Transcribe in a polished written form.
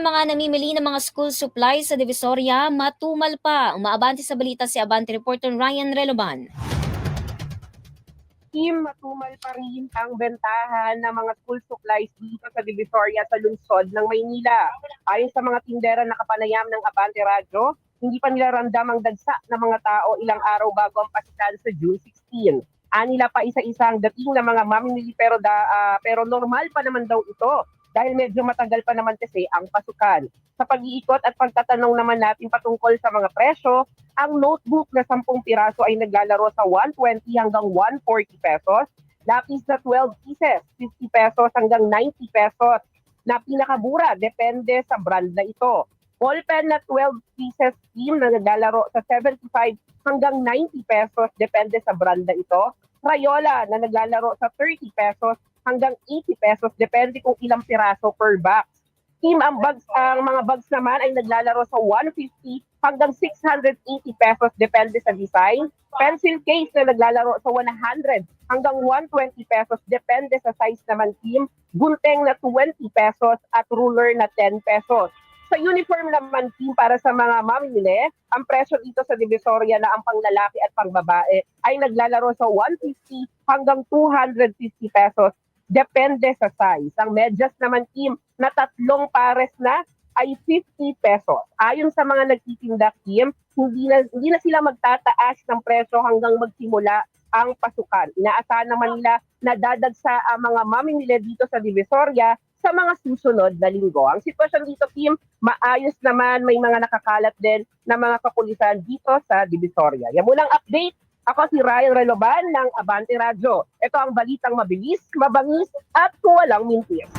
mga namimili ng mga school supplies sa Divisoria, matumal pa. Umaabante sa balita si Abante reporter Ryan Reloban. Matumal pa rin ang bentahan ng mga school supplies dito sa Divisoria sa lungsod ng Maynila. Ayon sa mga tindera na kapanayam ng Abante Radyo, hindi pa nila ramdam ang dagsa ng mga tao ilang araw bago ang pasikan sa June 16. Anila pa isa-isa ang dating ng mga mamimili pero normal pa naman daw ito dahil medyo matagal pa naman kasi ang pasukan. Sa pag-iikot at pagtatanong naman natin patungkol sa mga presyo, ang notebook na 10 piraso ay naglalaro sa 120 hanggang 140 pesos. Lapis na 12 pieces, 50 pesos hanggang 90 pesos. Na pinakamura, depende sa brand na ito. Ballpen na 12 pieces team na naglalaro sa 75 hanggang 90 pesos, depende sa brand na ito. Crayola na naglalaro sa 30 pesos hanggang 80 pesos, depende kung ilang piraso per box. Ang mga bags naman ay naglalaro sa 150 hanggang 680 pesos depende sa design. Pencil case na naglalaro sa 100 hanggang 120 pesos depende sa size naman team. Gunting na 20 pesos at ruler na 10 pesos. Sa uniform naman team para sa mga mamimili, ang presyo dito sa Divisoria na ang panglalaki at pangbabae ay naglalaro sa 150 hanggang 250 pesos. Depende sa size. Ang medyas naman team na 3 pares na ay 50 pesos. Ayon sa mga nagtitinda team, hindi na sila magtataas ng presyo hanggang magsimula ang pasukan. Inaasahan naman nila na dadagsa ang mga mamimili dito sa Divisoria sa mga susunod na linggo. Ang sitwasyon dito team, maayos naman, may mga nakakalat din na mga kapulisan dito sa Divisoria. Yan munang update. Ako si Ryan Reloban ng Abante Radyo. Ito ang balitang mabilis, mabangis at walang mintis.